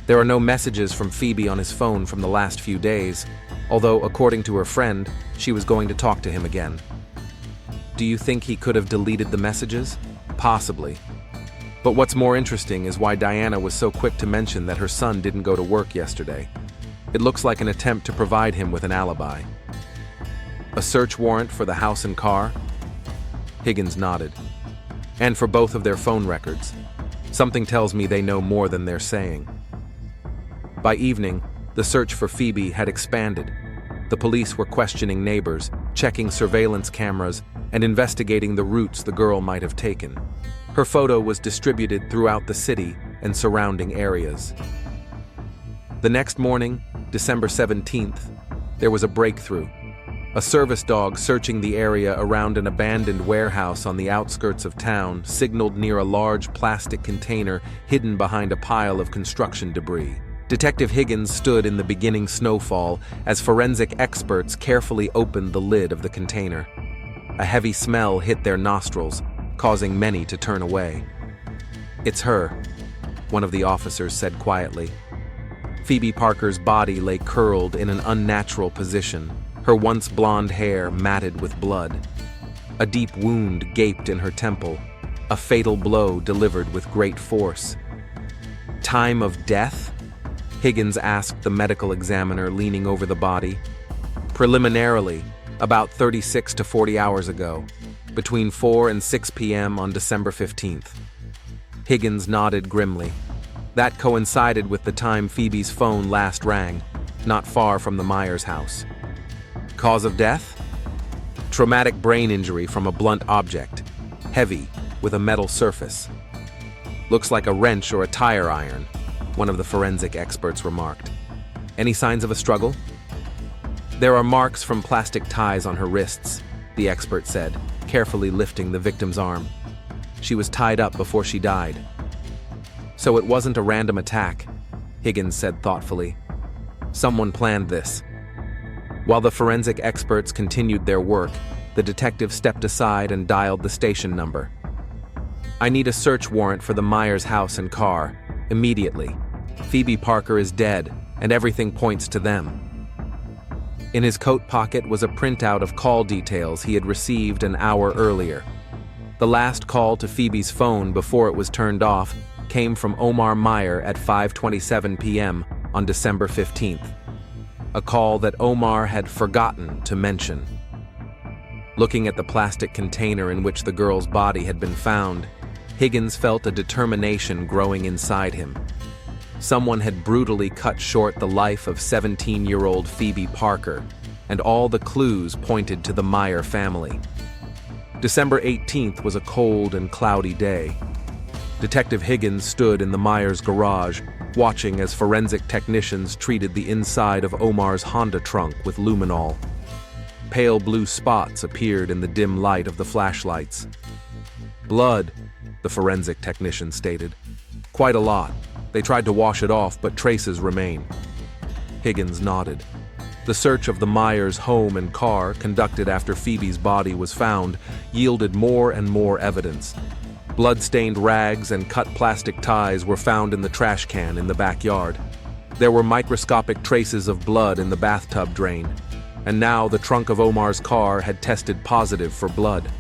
There are no messages from Phoebe on his phone from the last few days, although, according to her friend, she was going to talk to him again." Do you think he could have deleted the messages? Possibly. But what's more interesting is why Diana was so quick to mention that her son didn't go to work yesterday. It looks like an attempt to provide him with an alibi. A search warrant for the house and car? Higgins nodded. And for both of their phone records. Something tells me they know more than they're saying. By evening, the search for Phoebe had expanded. The police were questioning neighbors, checking surveillance cameras, and investigating the routes the girl might have taken. Her photo was distributed throughout the city and surrounding areas. The next morning, December 17th, there was a breakthrough. A service dog searching the area around an abandoned warehouse on the outskirts of town signaled near a large plastic container hidden behind a pile of construction debris. Detective Higgins stood in the beginning snowfall as forensic experts carefully opened the lid of the container. A heavy smell hit their nostrils, causing many to turn away. "It's her," one of the officers said quietly. Phoebe Parker's body lay curled in an unnatural position, her once blonde hair matted with blood. A deep wound gaped in her temple, a fatal blow delivered with great force. "Time of death?" Higgins asked the medical examiner leaning over the body. "Preliminarily, about 36 to 40 hours ago, between 4 and 6 p.m. on December 15th. Higgins nodded grimly. That coincided with the time Phoebe's phone last rang, not far from the Meyers house. Cause of death? Traumatic brain injury from a blunt object, heavy, with a metal surface. Looks like a wrench or a tire iron, one of the forensic experts remarked. Any signs of a struggle? There are marks from plastic ties on her wrists, the expert said, carefully lifting the victim's arm. She was tied up before she died. So it wasn't a random attack, Higgins said thoughtfully. Someone planned this. While the forensic experts continued their work, the detective stepped aside and dialed the station number. "I need a search warrant for the Meyers house and car, immediately. Phoebe Parker is dead, and everything points to them." In his coat pocket was a printout of call details he had received an hour earlier. The last call to Phoebe's phone before it was turned off came from Omar Meyer at 5:27 p.m. on December 15th. A call that Omar had forgotten to mention. Looking at the plastic container in which the girl's body had been found, Higgins felt a determination growing inside him. Someone had brutally cut short the life of 17-year-old Phoebe Parker, and all the clues pointed to the Meyer family. December 18th was a cold and cloudy day. Detective Higgins stood in the Meyers' garage, watching as forensic technicians treated the inside of Omar's Honda trunk with luminol. Pale blue spots appeared in the dim light of the flashlights. "Blood," the forensic technician stated. "Quite a lot. They tried to wash it off, but traces remain." Higgins nodded. The search of the Meyers' home and car, conducted after Phoebe's body was found, yielded more and more evidence. Blood-stained rags and cut plastic ties were found in the trash can in the backyard. There were microscopic traces of blood in the bathtub drain, and now the trunk of Omar's car had tested positive for blood.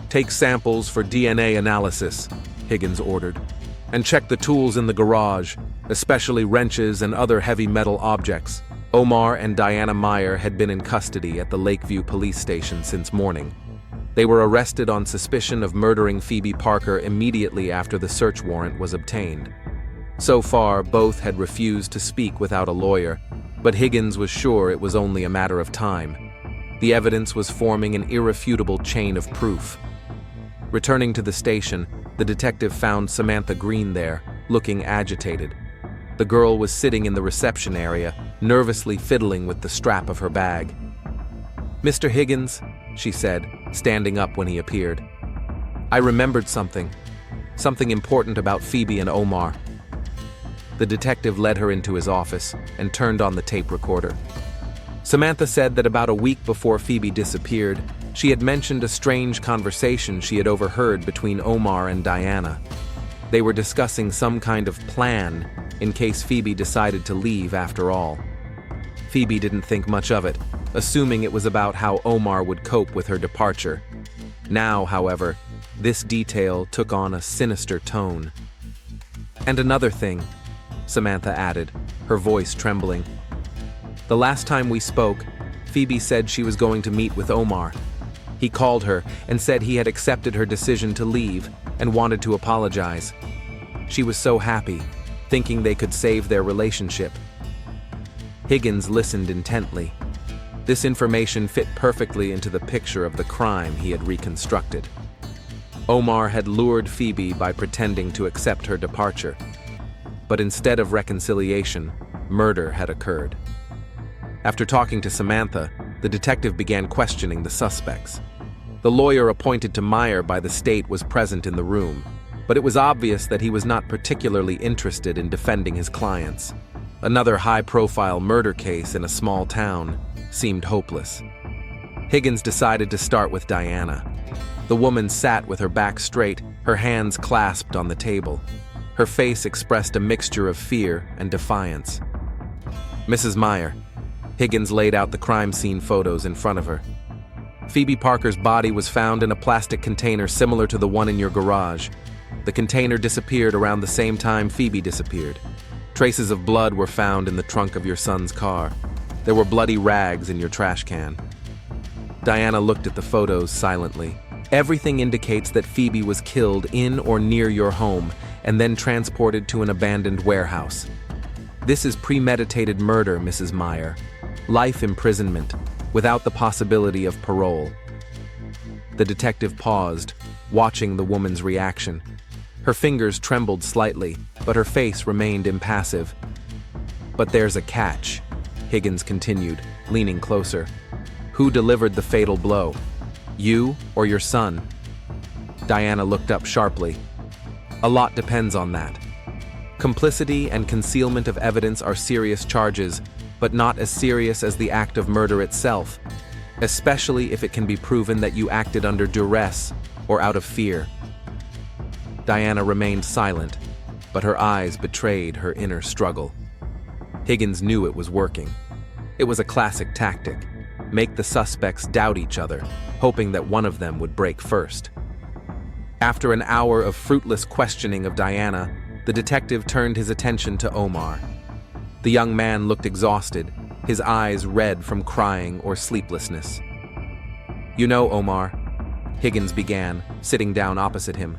"Take samples for DNA analysis," Higgins ordered, "and check the tools in the garage, especially wrenches and other heavy metal objects." Omar and Diana Meyer had been in custody at the Lakeview police station since morning. They were arrested on suspicion of murdering Phoebe Parker immediately after the search warrant was obtained. So far, both had refused to speak without a lawyer, but Higgins was sure it was only a matter of time. The evidence was forming an irrefutable chain of proof. Returning to the station, the detective found Samantha Green there, looking agitated. The girl was sitting in the reception area, nervously fiddling with the strap of her bag. "Mr. Higgins," she said, standing up when he appeared. "I remembered something important about Phoebe and Omar." The detective led her into his office and turned on the tape recorder. Samantha said that about a week before Phoebe disappeared, she had mentioned a strange conversation she had overheard between Omar and Diana. They were discussing some kind of plan in case Phoebe decided to leave after all. Phoebe didn't think much of it, assuming it was about how Omar would cope with her departure. Now, however, this detail took on a sinister tone. "And another thing," Samantha added, her voice trembling. "The last time we spoke, Phoebe said she was going to meet with Omar. He called her and said he had accepted her decision to leave and wanted to apologize. She was so happy, thinking they could save their relationship." Higgins listened intently. This information fit perfectly into the picture of the crime he had reconstructed. Omar had lured Phoebe by pretending to accept her departure. But instead of reconciliation, murder had occurred. After talking to Samantha, the detective began questioning the suspects. The lawyer appointed to Meyer by the state was present in the room, but it was obvious that he was not particularly interested in defending his clients. Another high-profile murder case in a small town seemed hopeless. Higgins decided to start with Diana. The woman sat with her back straight, her hands clasped on the table. Her face expressed a mixture of fear and defiance. "Mrs. Meyer." Higgins laid out the crime scene photos in front of her. "Phoebe Parker's body was found in a plastic container similar to the one in your garage. The container disappeared around the same time Phoebe disappeared. Traces of blood were found in the trunk of your son's car. There were bloody rags in your trash can." Diana looked at the photos silently. "Everything indicates that Phoebe was killed in or near your home and then transported to an abandoned warehouse. This is premeditated murder, Mrs. Meyer. Life imprisonment, without the possibility of parole." The detective paused, watching the woman's reaction. Her fingers trembled slightly, but her face remained impassive. "But there's a catch," Higgins continued, leaning closer. "Who delivered the fatal blow? You or your son?" Diana looked up sharply. "A lot depends on that. Complicity and concealment of evidence are serious charges, but not as serious as the act of murder itself, especially if it can be proven that you acted under duress or out of fear." Diana remained silent, but her eyes betrayed her inner struggle. Higgins knew it was working. It was a classic tactic: make the suspects doubt each other, hoping that one of them would break first. After an hour of fruitless questioning of Diana, the detective turned his attention to Omar. The young man looked exhausted, his eyes red from crying or sleeplessness. "You know, Omar," Higgins began, sitting down opposite him,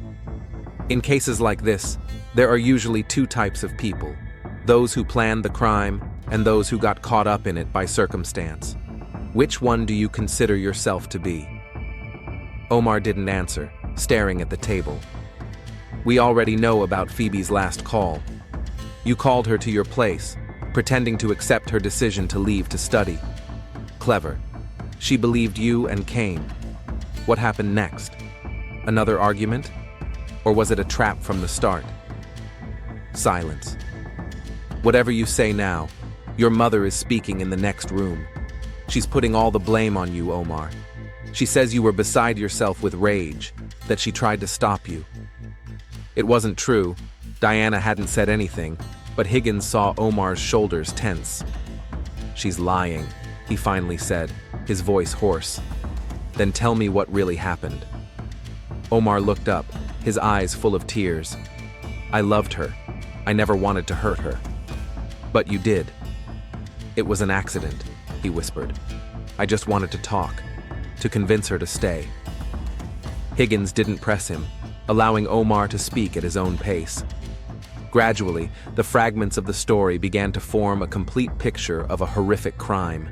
"in cases like this, there are usually two types of people: those who planned the crime and those who got caught up in it by circumstance. Which one do you consider yourself to be?" Omar didn't answer, staring at the table. "We already know about Phoebe's last call. You called her to your place, pretending to accept her decision to leave to study. Clever. She believed you and came. What happened next? Another argument? Or was it a trap from the start?" Silence. "Whatever you say now, your mother is speaking in the next room. She's putting all the blame on you, Omar. She says you were beside yourself with rage, that she tried to stop you." It wasn't true. Diana hadn't said anything, but Higgins saw Omar's shoulders tense. "She's lying," he finally said, his voice hoarse. "Then tell me what really happened." Omar looked up, his eyes full of tears. "I loved her. I never wanted to hurt her." "But you did." "It was an accident," he whispered. "I just wanted to talk, to convince her to stay." Higgins didn't press him, allowing Omar to speak at his own pace. Gradually, the fragments of the story began to form a complete picture of a horrific crime.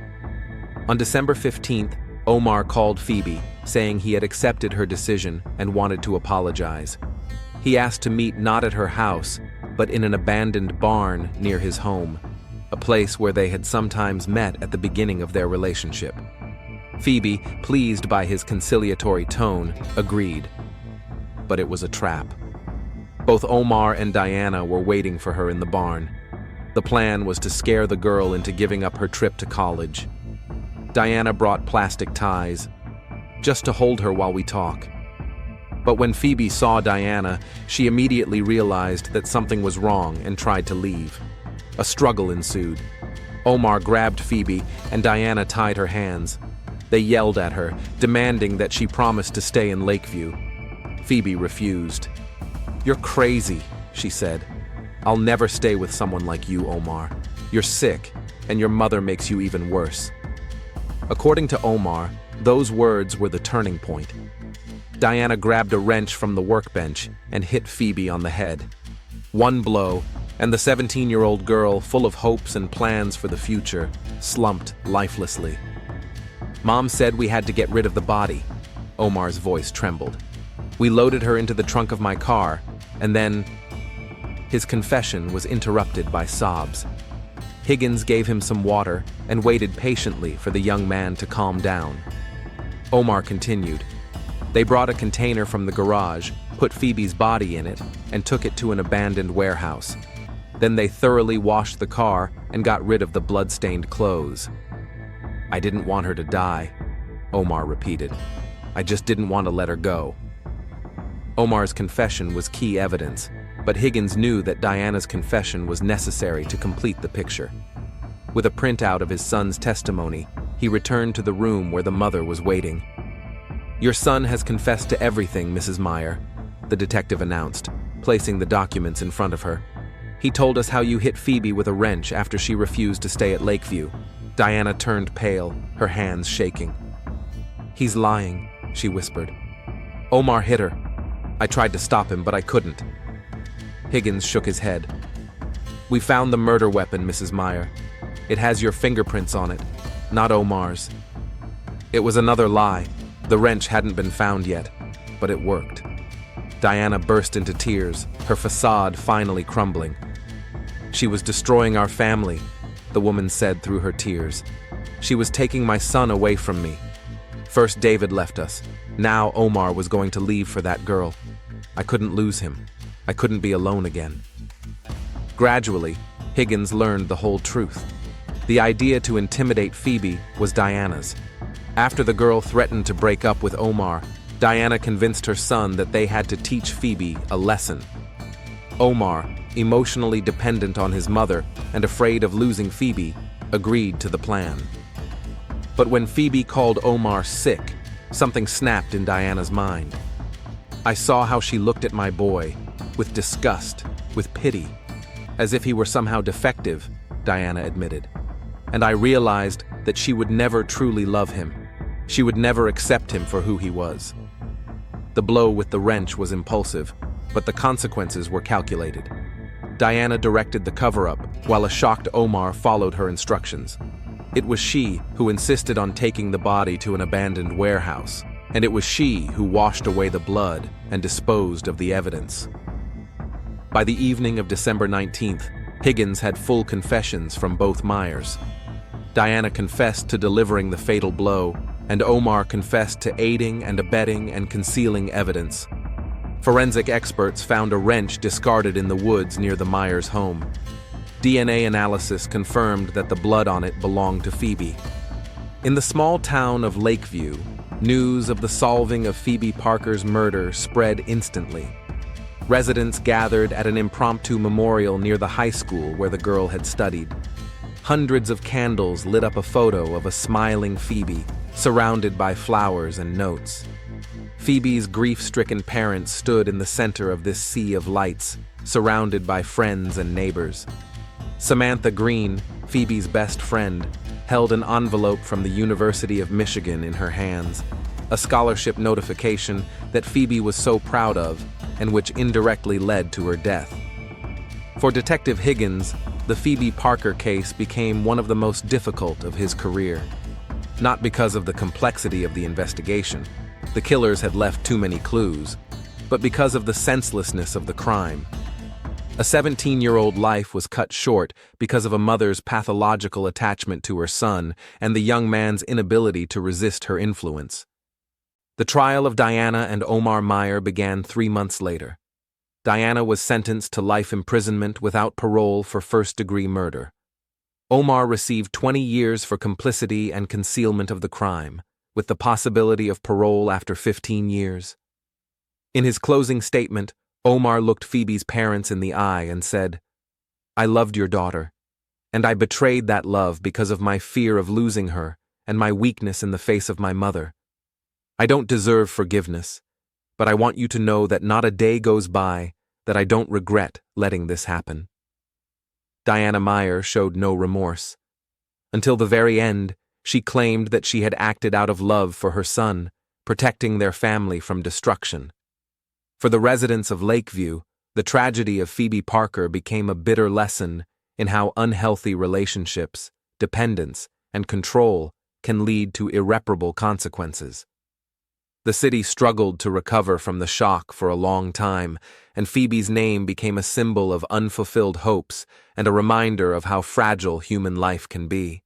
On December 15th, Omar called Phoebe, saying he had accepted her decision and wanted to apologize. He asked to meet not at her house, but in an abandoned barn near his home, a place where they had sometimes met at the beginning of their relationship. Phoebe, pleased by his conciliatory tone, agreed. But it was a trap. Both Omar and Diana were waiting for her in the barn. The plan was to scare the girl into giving up her trip to college. Diana brought plastic ties, just to hold her while we talk. But when Phoebe saw Diana, she immediately realized that something was wrong and tried to leave. A struggle ensued. Omar grabbed Phoebe, and Diana tied her hands. They yelled at her, demanding that she promise to stay in Lakeview. Phoebe refused. "You're crazy," she said. "I'll never stay with someone like you, Omar. You're sick, and your mother makes you even worse." According to Omar, those words were the turning point. Diana grabbed a wrench from the workbench and hit Phoebe on the head. One blow, and the 17-year-old girl, full of hopes and plans for the future, slumped lifelessly. "Mom said we had to get rid of the body." Omar's voice trembled. "We loaded her into the trunk of my car, and then—" His confession was interrupted by sobs. Higgins gave him some water and waited patiently for the young man to calm down. Omar continued. "They brought a container from the garage, put Phoebe's body in it, and took it to an abandoned warehouse. Then they thoroughly washed the car and got rid of the blood-stained clothes. I didn't want her to die," Omar repeated. "I just didn't want to let her go." Omar's confession was key evidence, but Higgins knew that Diana's confession was necessary to complete the picture. With a printout of his son's testimony, he returned to the room where the mother was waiting. "Your son has confessed to everything, Mrs. Meyer," the detective announced, placing the documents in front of her. "He told us how you hit Phoebe with a wrench after she refused to stay at Lakeview." Diana turned pale, her hands shaking. "He's lying," she whispered. "Omar hit her. I tried to stop him, but I couldn't." Higgins shook his head. "We found the murder weapon, Mrs. Meyer. It has your fingerprints on it, not Omar's." It was another lie. The wrench hadn't been found yet, but it worked. Diana burst into tears, her facade finally crumbling. "She was destroying our family," the woman said through her tears. "She was taking my son away from me. First David left us. Now Omar was going to leave for that girl. I couldn't lose him. I couldn't be alone again." Gradually, Higgins learned the whole truth. The idea to intimidate Phoebe was Diana's. After the girl threatened to break up with Omar, Diana convinced her son that they had to teach Phoebe a lesson. Omar, emotionally dependent on his mother and afraid of losing Phoebe, agreed to the plan. But when Phoebe called Omar sick, something snapped in Diana's mind. "I saw how she looked at my boy, with disgust, with pity, as if he were somehow defective," Diana admitted. "And I realized that she would never truly love him. She would never accept him for who he was." The blow with the wrench was impulsive, but the consequences were calculated. Diana directed the cover-up, while a shocked Omar followed her instructions. It was she who insisted on taking the body to an abandoned warehouse, and it was she who washed away the blood and disposed of the evidence. By the evening of December 19th, Higgins had full confessions from both Meyers. Diana confessed to delivering the fatal blow, and Omar confessed to aiding and abetting and concealing evidence. Forensic experts found a wrench discarded in the woods near the Meyers' home. DNA analysis confirmed that the blood on it belonged to Phoebe. In the small town of Lakeview, news of the solving of Phoebe Parker's murder spread instantly. Residents gathered at an impromptu memorial near the high school where the girl had studied. Hundreds of candles lit up a photo of a smiling Phoebe, surrounded by flowers and notes. Phoebe's grief-stricken parents stood in the center of this sea of lights, surrounded by friends and neighbors. Samantha Green, Phoebe's best friend, held an envelope from the University of Michigan in her hands, a scholarship notification that Phoebe was so proud of and which indirectly led to her death. For Detective Higgins, the Phoebe Parker case became one of the most difficult of his career. Not because of the complexity of the investigation, the killers had left too many clues, but because of the senselessness of the crime. A 17-year-old life was cut short because of a mother's pathological attachment to her son and the young man's inability to resist her influence. The trial of Diana and Omar Meyer began 3 months later. Diana was sentenced to life imprisonment without parole for first-degree murder. Omar received 20 years for complicity and concealment of the crime, with the possibility of parole after 15 years. In his closing statement, Omar looked Phoebe's parents in the eye and said, "I loved your daughter, and I betrayed that love because of my fear of losing her and my weakness in the face of my mother. I don't deserve forgiveness, but I want you to know that not a day goes by that I don't regret letting this happen." Diana Meyer showed no remorse. Until the very end, she claimed that she had acted out of love for her son, protecting their family from destruction. For the residents of Lakeview, the tragedy of Phoebe Parker became a bitter lesson in how unhealthy relationships, dependence, and control can lead to irreparable consequences. The city struggled to recover from the shock for a long time, and Phoebe's name became a symbol of unfulfilled hopes and a reminder of how fragile human life can be.